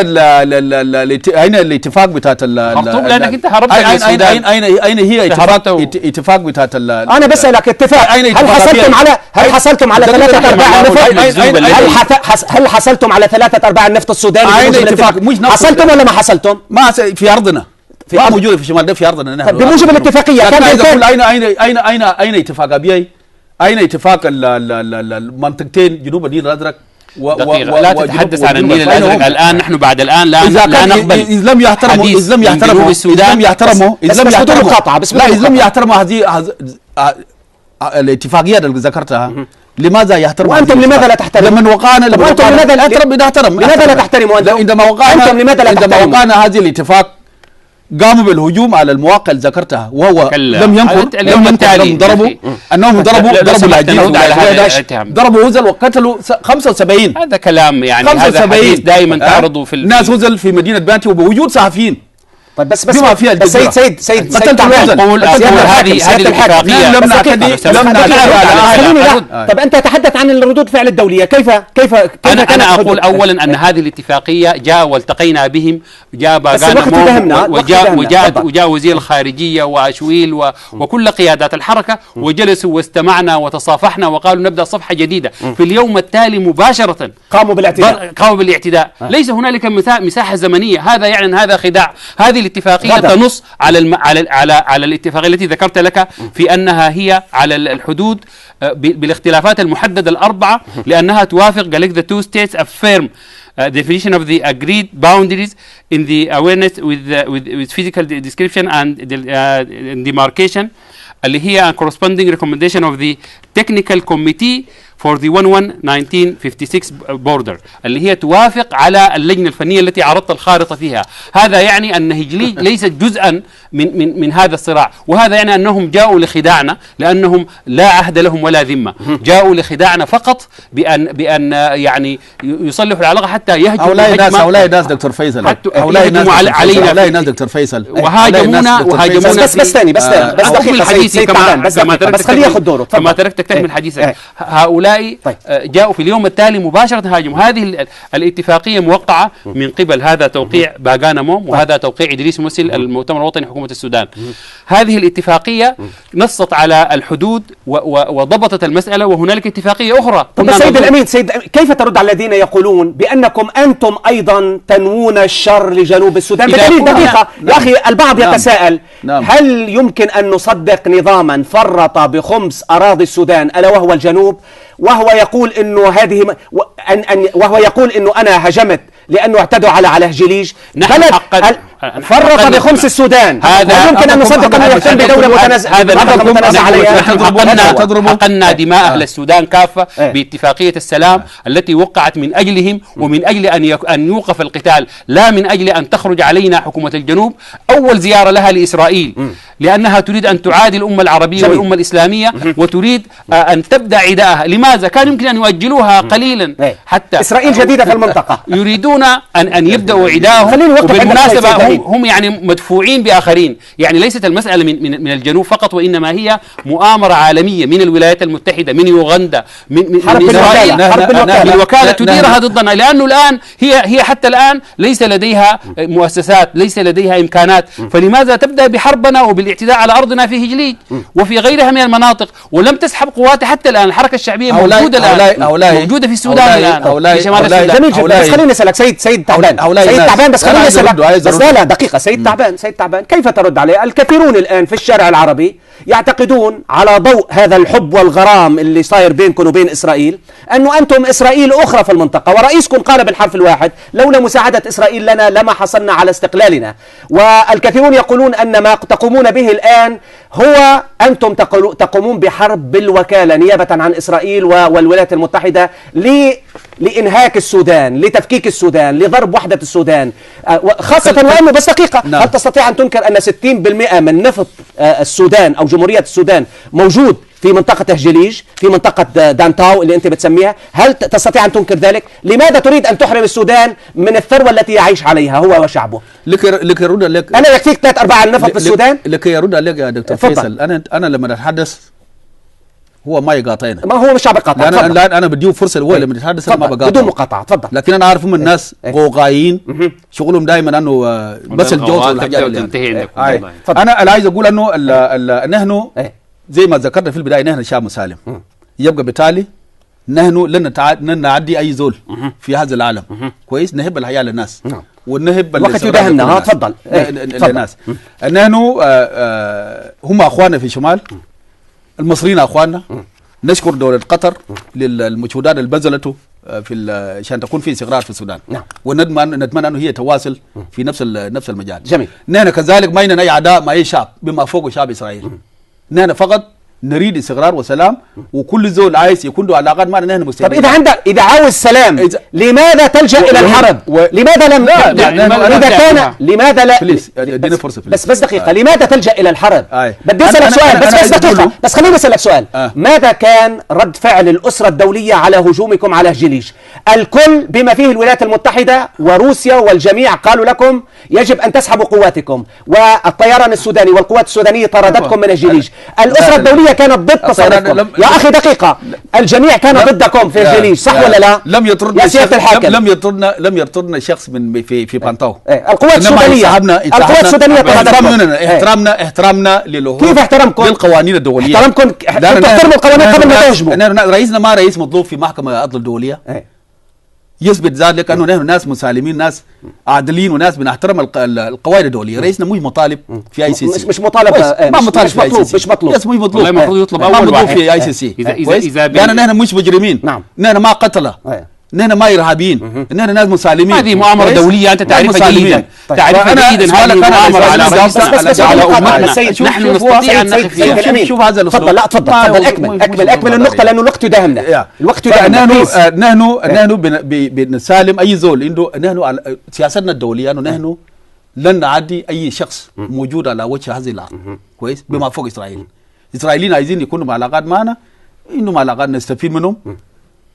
الاتفاق بتاعت الخرطوم؟ لانك انت هربت من السودان. اين هي اتفاق بتاعت انا بسألك اتفاق. هل حصلتم على 3/4 النفط؟ هل حصلتم على 3/4 النفط السوداني؟ حصلتم ولا ما حصلتم؟ ما في ارضنا، ما موجوده في الشمال ده، في ارضنا نحن بموجب الاتفاقيه. كان اين اتفاق ابيي؟ اين اتفاق المنطقتين جنوب النيل الازرق لا تتحدث عن النيل الازرق الان. نحن بعد الان لا نقبل اذا لم يحترموا هذه الاتفاقيات اللي ذكرتها، لماذا يحترموا؟ وانتم لماذا لا تحترموا؟ لما وقعنا لماذا لا تحترموا؟ عندما وقعنا هذه الاتفاق قاموا بالهجوم على المواقع اللي ذكرتها، وهو لم ينكر انهم ضربوا اللاجئين، ضربوا هزل وقتلوا 75. هذا كلام يعني 75 دائما تعرضوا في الناس هزل في مدينه بانتي وبوجود صحفيين. طيب بس سيد هذه الاتفاقيه لم نعتدي طب انت تحدث عن الردود فعل الدوليه. كيف انا اقول اولا ان هذه الاتفاقيه جاء والتقينا بهم، جاء باغان وجاء وزير الخارجيه واشويل وكل قيادات الحركه، وجلسوا واستمعنا وتصافحنا وقالوا نبدا صفحه جديده. في اليوم التالي مباشره قاموا بالاعتداء. ليس هنالك مساحه زمنيه. هذا يعني ان هذا خداع. هذه الاتفاقية تنص على الاتفاقية التي ذكرت لك في أنها هي على الحدود بالاختلافات المحددة الأربعة، لأنها توافق قال لك the two states affirm definition of the agreed boundaries in the awareness with physical description and demarcation اللي هي corresponding recommendation of the Technical Committee for the 1956 border اللي هي توافق على اللجنة الفنية التي عرضت الخارطة فيها. هذا يعني أن هجليج ليست جزءا من هذا الصراع، وهذا يعني أنهم جاءوا لخداعنا لأنهم لا عهد لهم ولا ذمة، جاءوا لخداعنا فقط بأن يعني يصلحوا العلاقة حتى يهجموا هؤلاء الناس دكتور فيصل، هؤلاء الناس دكتور فيصل وهاجمونا بس دقيقة حديثي بس خليه ياخذ دوره كما تركتك تكمل حديثك. هؤلاء جاءوا في اليوم التالي مباشرة هاجموا. هذه الاتفاقية موقعة من قبل هذا توقيع باغانا موم وهذا توقيع إدريس ممثل المؤتمر الوطني حكومة السودان. هذه الاتفاقية نصت على الحدود وضبطت المسألة، وهنالك اتفاقية أخرى. طب سيد الأمين، كيف ترد على الذين يقولون بأنكم أنتم أيضا تنوون الشر لجنوب السودان؟ بدليل دقيقة يا أخي، البعض يتساءل هل يمكن أن نصدق نظاما فرط بخمس أراضي السودان ألا وهو الجنوب، وهو يقول انه انا هجمت لانه اعتدوا على هجليج، بلد فرط بخمس السودان. هذا يمكن ان نصدق انه يهتم بدوله متنازع عليها. حقنا دماء اهل السودان كافه باتفاقيه السلام التي وقعت من اجلهم ومن اجل ان يوقف القتال، لا من اجل ان تخرج علينا حكومه الجنوب. اول زياره لها لاسرائيل لانها تريد ان تعادي الامه العربيه والامه الاسلاميه وتريد ان تبدا عداءها. لماذا؟ كان يمكن ان يؤجلوها قليلا حتى اسرائيل جديده في المنطقه، يريدون ان يبداوا عداءهم. وبالمناسبه هم يعني مدفوعين باخرين، يعني ليست المساله من الجنوب فقط، وانما هي مؤامره عالميه من الولايات المتحده، من يوغندا، من اسرائيل، الوكاله تديرها ضدنا، لانه الان هي حتى الان ليس لديها مؤسسات، ليس لديها امكانات، فلماذا تبدا بحربنا وبالاعتداء على ارضنا في هجليج وفي غيرها من المناطق، ولم تسحب قواتها حتى الان. الحركه الشعبيه موجوده الان، موجوده في السودان الان، في شمال السودان. جميل جدا. بس خليني اسالك سيد تعبان، بس خليني اسالك بس لا دقيقه. سيد تعبان كيف ترد عليه؟ الكثيرون الان في الشارع العربي يعتقدون على ضوء هذا الحب والغرام اللي صاير بينكم وبين اسرائيل انه انتم اسرائيل اخرى في المنطقه، ورئيسكم قال بالحرف الواحد لولا مساعده اسرائيل لنا لما حصلنا على استقلالنا. والكثيرون يقولون ان ما تقومون به الان هو انتم تقومون بحرب بالوكاله نيابه عن اسرائيل والولايات المتحده لإنهاك السودان، لتفكيك السودان، لضرب وحدة السودان، خاصة وأنه بس دقيقة هل تستطيع أن تنكر أن 60% من نفط السودان أو جمهورية السودان موجود في منطقة هجليج، في منطقة دانتاو اللي أنت بتسميها؟ هل تستطيع أن تنكر ذلك؟ لماذا تريد أن تحرم السودان من الثروة التي يعيش عليها هو وشعبه؟ لك يرد عليك. أنا يكفيك 3/4 النفط في السودان؟ لك يرد عليك يا دكتور فيصل. أنا لما أتحدث هو ما يقاطعنا، ما هو مش بقاطع. انا بديه فرصه الاولى لما يتحدث ما بقاطع بدون مقاطعه. تفضل. لكن انا عارف من الناس غوغايين شغلهم دائما انه بس الجوز والحاجات اللي انا عايز اقول انه نحن زي ما ذكرنا في البدايه نحن شعب مسالم، يبقى بالتالي نحن لن نعدي اي زول في هذا العالم كويس. نحب الحياه للناس ونحب الوقت يداهمنا. تفضل للناس. نحن هم اخواننا في الشمال، المصريين اخواننا. نشكر دولة قطر للمجهودات اللي بذلته عشان تكون في استقرار في السودان. ونتمنى انه هي تواصل في نفس المجال. جميل. نحن كذلك ما عندنا اي عداء مع اي شعب بما فوق شعب اسرائيل. نحن فقط نريد استقرار وسلام، وكل زول عايز يكون له علاقات معنا نحن مستعدين. طب اذا عاوز سلام لماذا تلجأ الى الحرب؟ لماذا لم اذا كان لماذا لا ادينا فرصه بس دقيقه. لماذا تلجأ الى الحرب؟ بدي اسالك سؤال بس دقيقه، بس خليني اسالك سؤال. ماذا كان رد فعل الاسره الدوليه على هجومكم على هجليج؟ الكل بما فيه الولايات المتحده وروسيا والجميع قالوا لكم يجب ان تسحبوا قواتكم، والطيران السوداني والقوات السودانيه طردتكم من هجليج. الاسره الدوليه كانت ضد تصرفكم. يا اخي دقيقه، الجميع كان ضدكم في هجليج، صح ولا لا؟ لم يطردنا يا سياده الحاكم، لم يطردنا شخص من في بانتاو. القوات السودانيه احترامنا للهو. كيف احترامكم؟ للقوانين الدوليه. احترامكم تحترموا القوانين قبل ما تهجموا. رئيسنا ما رئيس مطلوب في محكمه العدل الدوليه يثبت ذلك انه نحن ناس مسالمين، ناس عادلين، وناس بنحترم القواعد الدوليه. رئيسنا مش مطالب في اي سي سي، مش مطالب، ما مطالب، مش مطلوب، مش مطلوب. يس مش مطلوب، والله المفروض يطلب اول واحد واحد في اي سي سي. لان نحن مش مجرمين، نحن ما قتله، نحن ما ارهابيين، نحن ناس مسالمين. هذه مؤامره دوليه انت تعرفها جيدا، تعرفها جيدا. هذه مؤامره على رئيسنا على امتنا، نحن نستطيع ان نقف فيها. شوف هذا الاسلوب. لا تفضل اكمل النقطه لانه الوقت يداهمنا. الوقت يداهمنا. نحن بنسالم اي زول عنده. نحن سياستنا الدوليه انه نحن لن نعدي اي شخص موجود على وجه هذه الارض كويس بما فوق اسرائيل. اسرائيليين عايزين يكونوا علاقات معنا، انهم علاقات نستفيد منهم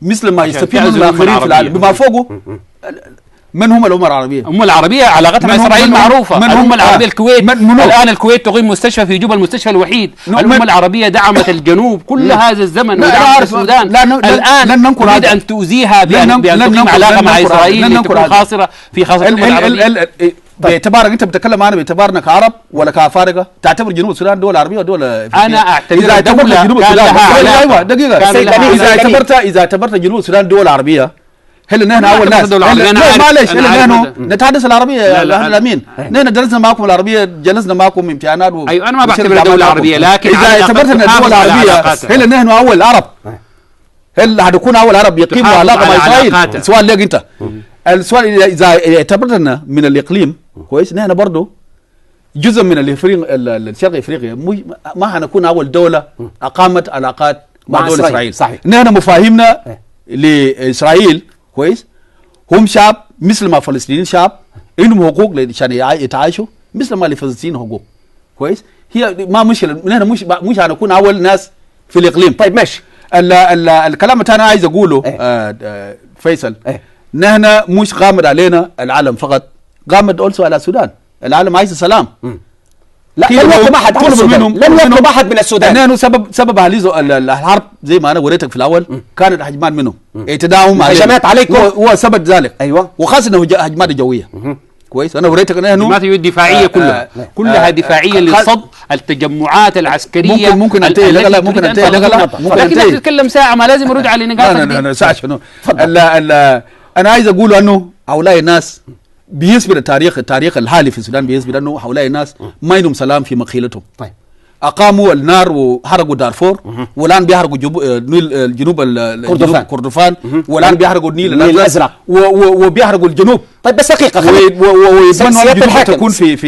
مثل ما يستفيد من الاخرين في العالم بما فوقه. من هم الامم العربيه؟ الامم العربيه علاقتها مع اسرائيل معروفه. الامم العربيه الكويت الان الكويت تقيم مستشفى في جوبا، المستشفى الوحيد. الامم العربيه دعمت الجنوب كل هذا الزمن ودعمت السودان. الان تريد ان تؤذيها بان تقيم علاقه مع اسرائيل لتكون خاسره في خاصه الامم العربيه. باعتبارك انت بتتكلم معنا باعتبارنا كعرب ولا كافارقه، تعتبر جنوب السودان دوله عربيه ودوله افريقيه؟ انا اعتبرها دوله جنوب السودان. ايوه دقيقه، اذا اعتبرت جنوب السودان دوله عربيه، هل نحن اول ناس؟ معلش، نحن نتحدث العربيه يا اهل الامين. نحن درسنا معكم العربيه، جلسنا معكم امتحانات. ايوه انا ما بعتبرها دوله عربيه، لكن اذا اعتبرتنا دوله عربيه هل نحن اول عرب؟ هل حنكون اول عرب يقيموا علاقه مع اسرائيل؟ السؤال لك انت. السؤال اذا اعتبرتنا من الاقليم كويس، نحن برضه جزء من الشرق افريقيا، ما حنكون اول دوله اقامت علاقات مع دوله اسرائيل. صحيح. نحن مفاهيمنا لاسرائيل كويس هم شعب مثل ما فلسطينيين شعب عندهم حقوق عشان يتعايشوا مثل ما لفلسطين حقوق كويس. هي ما مشكله، نحن مش هنكون اول ناس في الاقليم. طيب ماشي. الكلام اللي انا عايز اقوله فيصل، نحن مش غامض علينا العالم فقط، غامض اولسو على السودان. العالم عايز السلام. لا لم يطلب احد على السودان، لم يطلب احد من السودان. نحن سبب الحرب زي ما انا وريتك في الاول كانت هجمات منهم، اعتداءهم علينا، هجمات عليكم هو سبب ذلك. ايوه، وخاصه هجمات جويه كويس. انا وريتك نحن هجمات دفاعيه كلها دفاعيه لصد التجمعات العسكريه. ممكن انتهي لغلا، ممكن انتهي لغلا، لكن نتكلم ساعه، ما لازم ارد على نقاط. لا ساعه شنو؟ انا عايز اقول انه هؤلاء الناس بيثبت التاريخ الحالي في السودان بيثبت انه هؤلاء الناس ما عندهم سلام في مخيلتهم. طيب اقاموا النار وحرقوا دارفور، والان بيحرقوا جنوب كردفان، والان بيحرقوا النيل الازرق، وبيحرقوا الجنوب. طيب بس دقيقه،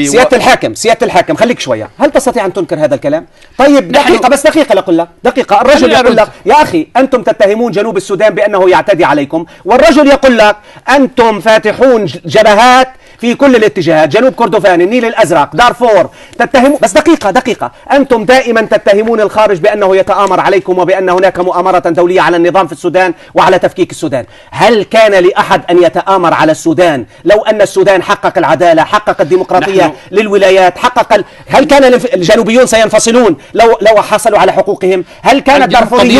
سياده الحاكم سياده الحاكم خليك شويه. هل تستطيع ان تنكر هذا الكلام؟ طيب دقيقه لقل لك دقيقه. الرجل يقول لك يا اخي انتم تتهمون جنوب السودان بانه يعتدي عليكم، والرجل يقول لك انتم فاتحون جبهات في كل الاتجاهات، جنوب كردفان، النيل الازرق، دارفور، تتهمون. بس دقيقه انتم دائما تتهمون الخارج بانه يتآمر عليكم وبان هناك مؤامره دوليه على النظام في السودان وعلى تفكيك السودان. هل كان لاحد ان يتآمر على السودان لو ان السودان حقق العداله، حقق الديمقراطيه للولايات، هل كان الجنوبيون سينفصلون لو حصلوا على حقوقهم؟ هل كان الدارفوريون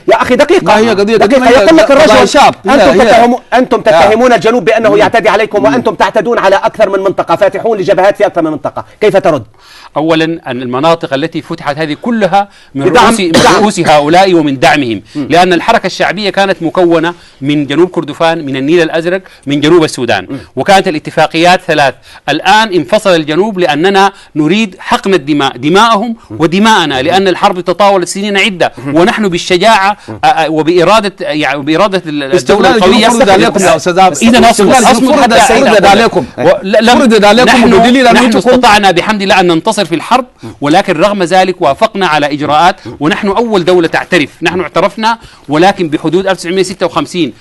يا اخي دقيقه يقول لك الرجل انتم تتهمون الجنوب بانه يعتدي عليكم وانتم تعتدون على اكثر من منطقه، فاتحون لجبهات في اكثر من منطقه، كيف ترد؟ اولا ان المناطق التي فتحت هذه كلها من رؤوس هؤلاء ومن دعمهم، لان الحركه الشعبيه كانت مكونه من جنوب كردفان، من النيل الازرق، من جنوب السودان، وكانت الاتفاقيات ثلاث. الان انفصل الجنوب لاننا نريد حقن الدماء، دماءهم ودماءنا، لان الحرب تطاولت سنين عده، ونحن بالشجاعه وباراده الدوله القويه فرض عليكم يا استاذ. اذا فرض عليكم نحن استطعنا بحمد الله ان ننتصر في الحرب، ولكن رغم ذلك وافقنا على اجراءات، ونحن اول دوله تعترف. نحن اعترفنا ولكن بحدود 1956،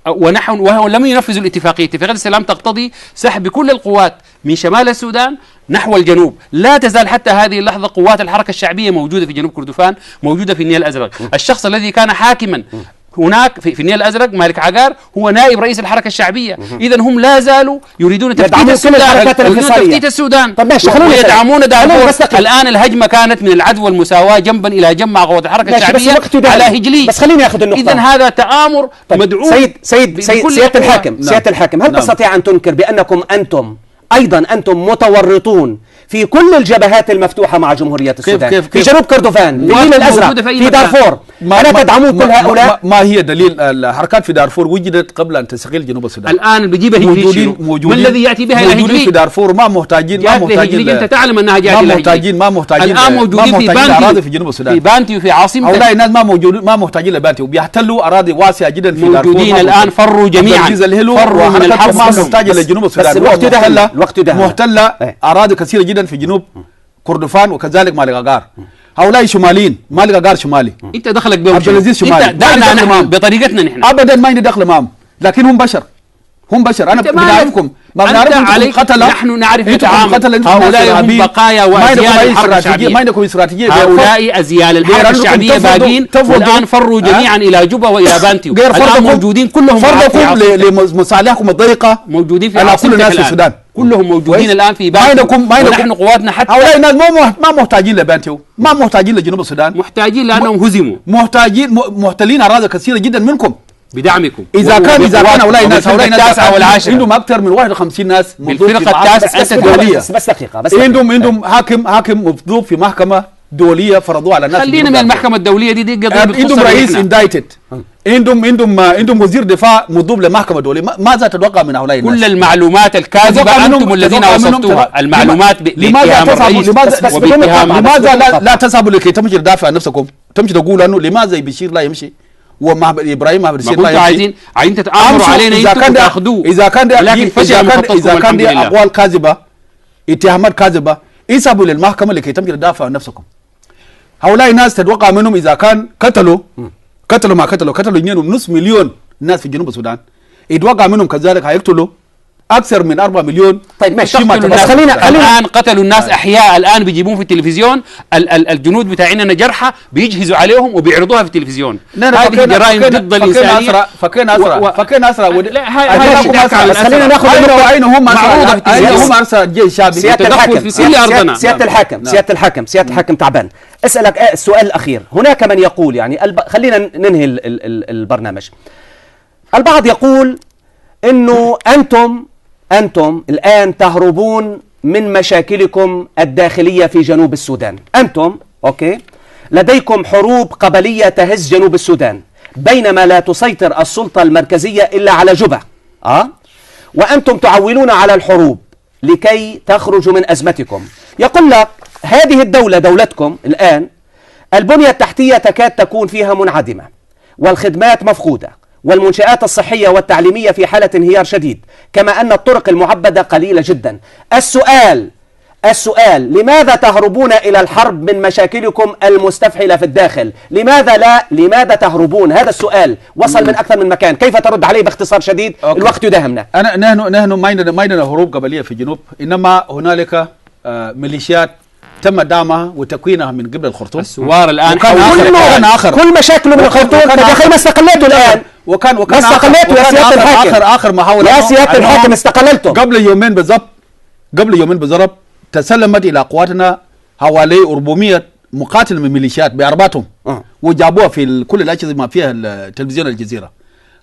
وهو لم ينفذوا الاتفاقيه. اتفاقيه السلام تقتضي سحب كل القوات من شمال السودان نحو الجنوب. لا تزال حتى هذه اللحظه قوات الحركه الشعبيه موجوده في جنوب كردفان، موجوده في النيل الازرق. الشخص الذي كان حاكما هناك في النيل الازرق مالك عقار هو نائب رئيس الحركه الشعبيه. اذا هم لا زالوا يريدون تفتيت السودان ويدعمون دارفور. الان الهجمه كانت من العدل والمساواه جنبا الى جنب مع قوات الحركه الشعبيه على هجلي. بس خليني اخذ النقطه. اذا هذا تآمر مدعوم. سياده الحاكم هل تستطيع ان تنكر بانكم انتم متورطون في كل الجبهات المفتوحه مع جمهوريه السودان؟ في جنوب كردفان، في النيل الازرق، في دارفور، ألا تدعمون كل هؤلاء؟ ما هي دليل الحركات في دارفور وجدت قبل أن تستقل جنوب السودان. الآن بيجيبها هجري، ما الذي يأتي بها إلى هجري؟ في دارفور ما محتاجين أنت تعلم أنها جاءت إلى هجري. ما محتاجين الآن موجودين في بانتي، في جنوب السودان، في بانتي وفي عاصمة. هؤلاء الناس ما محتاجين لبانتي، وبيحتلوا أراضي واسعة جدا في دارفور. موجودين الآن، فروا جميعا، فروا من الحرب. ما محتاجة لجنوب السودان. الوقت ده محتلة أراضي كثيرة جدا في جنوب كردفان وكذلك مالك غار. هؤلاء شماليين، مالك غار شمالي. انت دخلك بهم عبد العزيز شمالي. دعنا نحن بطريقتنا نحن. ابدا ما عندي دخل معهم، لكن هم بشر، هم بشر. انا بنعرفكم، ما بنعرفكم قتله. نحن نعرف نتعامل. هؤلاء هم بقايا وازيال الحرب الشعبيه. ما عندكم استراتيجيه. هؤلاء ازيال الحرب الشعبيه باقين، والان فروا جميعا الى جوبا والى بانتيو. الان موجودين كلهم فرضكم لمصالحكم الضيقه، موجودين في على كل الناس في السودان. كلهم موجودين الان في بانتيو، ونحن قواتنا حتى هؤلاء الناس ما محتاجين لبانتيو، ما محتاجين لجنوب السودان، محتاجين لانهم هزموا، محتاجين محتلين اراضي كثيره جدا منكم بدعمكم. اذا كان هؤلاء الناس عندهم اكثر من 51 ناس بالفرقه التاسعه الدوليه. بس دقيقه، عندهم حاكم مفضوب في محكمه دوليه فرضوها على الناس. خلينا من المحكمه الدوليه دي قضيه عندهم رئيس اندايتد، عندهم وزير دفاع مضوب لمحكمه دوليه. ماذا تتوقع من هؤلاء الناس؟ كل المعلومات الكاذبه انتم الذين وصفتوها، المعلومات باتهام الرئيس وباتهام. لماذا لا تذهبوا لكي تمشي تدافع عن نفسكم؟ تمشي تقول انه لماذا بشير لا يمشي وابراهيم ما بيصير لا يمشي؟ عايزين تتآمروا علينا انتم تاخذوه. اذا كان دي اقوال كاذبه، اتهامات كاذبه، اذهبوا للمحكمه لكي تمشي تدافع عن نفسكم. هؤلاء الناس تتوقع منهم اذا كان قتلوا 2.5 مليون ناس في جنوب السودان، يتوقع منهم كذلك هيقتلوا اكثر من 4 مليون. طيب ماشي، خلينا الان قتلوا الناس احياء، الان بيجيبون في التلفزيون الجنود بتاعيننا جرحى بيجهزوا عليهم وبيعرضوها في التلفزيون. هذه جرائم ضد الانسانيه. فكينا اسرع خلينا ناخذ اين هم ارسل الجيش الشعبي يتدخل في كل ارضنا. سياده الحاكم تعبان. اسالك السؤال الاخير. هناك من يقول يعني خلينا ننهي البرنامج. البعض يقول انه أنتم الآن تهربون من مشاكلكم الداخلية في جنوب السودان. أنتم لديكم حروب قبلية تهز جنوب السودان، بينما لا تسيطر السلطة المركزية إلا على جوبا. وأنتم تعولون على الحروب لكي تخرجوا من أزمتكم. يقول لك هذه الدولة دولتكم الآن البنية التحتية تكاد تكون فيها منعدمة، والخدمات مفقودة، والمنشآت الصحية والتعليمية في حالة انهيار شديد، كما أن الطرق المعبدة قليلة جدا. السؤال لماذا تهربون إلى الحرب من مشاكلكم المستفحلة في الداخل؟ لماذا تهربون؟ هذا السؤال وصل من أكثر من مكان، كيف ترد عليه باختصار شديد؟ الوقت يداهمنا. نحن ما عندنا هروب قبلية في الجنوب، إنما هنالك ميليشيات تم دعمها وتكوينها من قبل الخرطوم. الثوار الآن كل مشاكله من الخرطوم. يا أخي ما استقليتوا الآن، وكان استقليتوا يا سيادة الحاكم. آخر محاولة يا سيادة الحاكم استقللتم قبل يومين بالضبط تسلمت إلى قواتنا حوالي 400 مقاتل من ميليشيات بأرباتهم، وجابوها في كل الأجهزة ما فيها التلفزيون الجزيرة.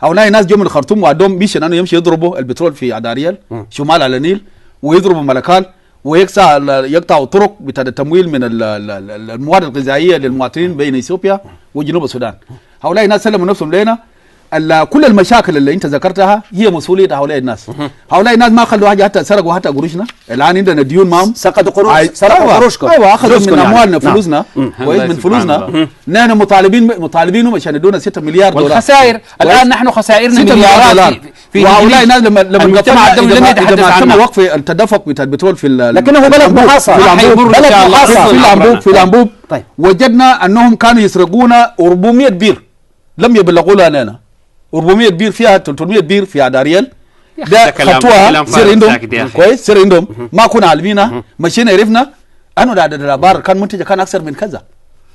هؤلاء الناس جو من الخرطوم وعندهم ميشن أنه يمشي يضربوا البترول في عداريال شمال على النيل، ويضربوا ملكال، ويقطعوا طرق بتاع التمويل من المواد الغذائيه للمواطنين بين اثيوبيا وجنوب السودان. هؤلاء الناس سلموا نفسهم لنا. كل المشاكل اللي انت ذكرتها هي مسؤوليه هؤلاء الناس. هؤلاء الناس ما خلوا حاجه، حتى سرقوا حتى قروشنا. الان عندنا ديون معهم، سرقوا قروشكم. ايوه اخذوا من اموالنا فلوسنا، كويس، من فلوسنا. نحن مطالبينهم عشان يدونا 6 مليار دولار. والخسائر الان نحن خسائرنا مليارات في وهؤلاء الناس لما المجتمع الدولي لم يتحدث عنها. تم وقف التدفق بتاع البترول في لكنه بلد محاصر، في الأنبوب. طيب. وجدنا انهم كانوا يسرقون 400 بير لم يبلغوا لنا 400 بير فيها 300 بير في عداريال. ده خطوها سير عندهم كويس، سير عندهم ما كنا عالمينها، مشينا عرفنا انه ده العبار كان منتج كان اكثر من كذا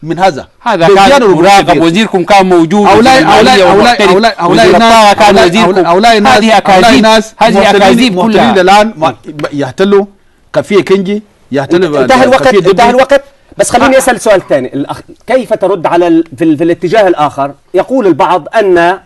من هذا كان مراقب، وزيركم كان موجود. هؤلاء الناس هذه اكاذيب كلها. الان يحتلوا كفيه كنجي، يحتلوا. انتهى الوقت. بس خليني اسال سؤال ثاني. كيف ترد على في الاتجاه الاخر؟ يقول البعض ان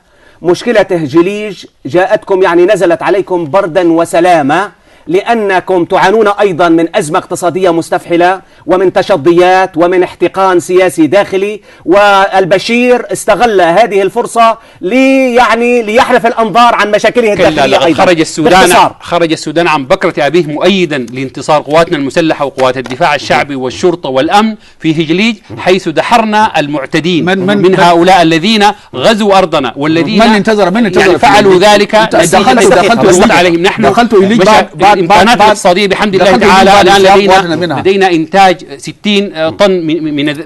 مشكلة هجليج جاءتكم يعني نزلت عليكم بردا وسلاما، لأنكم تعانون أيضا من أزمة اقتصادية مستفحلة، ومن تشظيات ومن احتقان سياسي داخلي، والبشير استغل هذه الفرصة ليحرف الأنظار عن مشاكله الداخلية. أيضا خرج السودان عن بكرة أبيه مؤيدا لانتصار قواتنا المسلحة وقوات الدفاع الشعبي والشرطة والأمن في هجليج، حيث دحرنا المعتدين من هؤلاء الذين غزوا أرضنا والذين يعني فعلوا ذلك. دخلت عليهم نحن الإمكانات الاقتصادية بحمد الله تعالى. الآن لدينا إنتاج 60 طن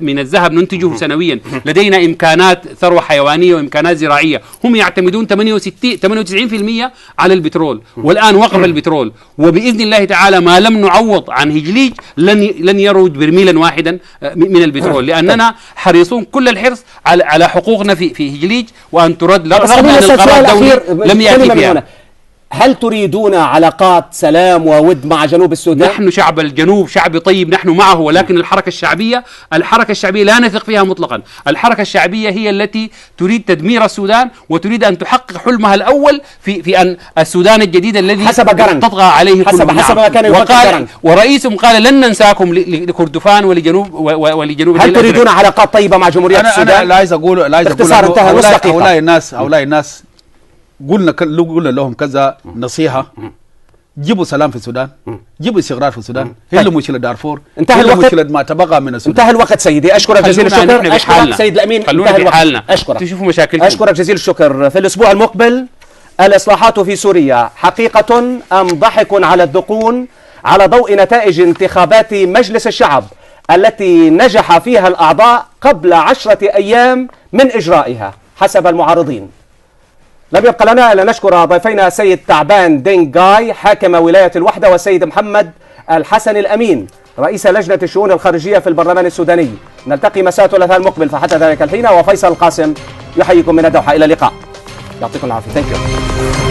من الذهب ننتجه سنويا، لدينا إمكانات ثروة حيوانية وإمكانات زراعية. هم يعتمدون 98% على البترول، والآن وقف البترول، وبإذن الله تعالى ما لم نعوض عن هجليج لن يروج برميلا واحدا من البترول، لأننا حريصون كل الحرص على حقوقنا في هجليج وأن ترد، رغم أن القرار الدولي لم يأتي فيها. هل تريدون علاقات سلام وود مع جنوب السودان؟ نحن شعب الجنوب شعب طيب، نحن معه، ولكن الحركة الشعبية لا نثق فيها مطلقا. الحركة الشعبية هي التي تريد تدمير السودان وتريد أن تحقق حلمها الأول في أن السودان الجديد الذي تطغى عليه كل حسب ما كان يفكر. ورئيسهم قال لن ننساكم لكردفان ولجنوب. هل تريدون علاقات طيبة مع جمهورية السودان؟ أنا لا عايز أقول هؤلاء الناس قلنا لهم كذا نصيحة: جيبوا سلام في السودان، جيبوا استقرار في السودان، حلوا مشكلة دارفور، انتهى الوقت، مشكلة ما تبقى من السودان. انتهى الوقت سيدي، أشكرك جزيل الشكر. أشكرك سيد الأمين، انتهى الوقت. أشكرك. تشوفوا مشاكلكم. أشكرك جزيل الشكر. في الأسبوع المقبل الإصلاحات في سوريا حقيقة أم ضحك على الذقون، على ضوء نتائج انتخابات مجلس الشعب التي نجح فيها الأعضاء قبل 10 أيام من إجرائها حسب المعارضين. لم يبقى لنا إلا نشكر ضيفينا السيد تعبان دينغاي حاكم ولاية الوحدة، والسيد محمد الحسن الأمين رئيس لجنة الشؤون الخارجية في البرلمان السوداني. نلتقي مساء الثلاثاء المقبل، فحتى ذلك الحين وفيصل القاسم يحييكم من الدوحة. إلى اللقاء، يعطيكم العافية. Thank you.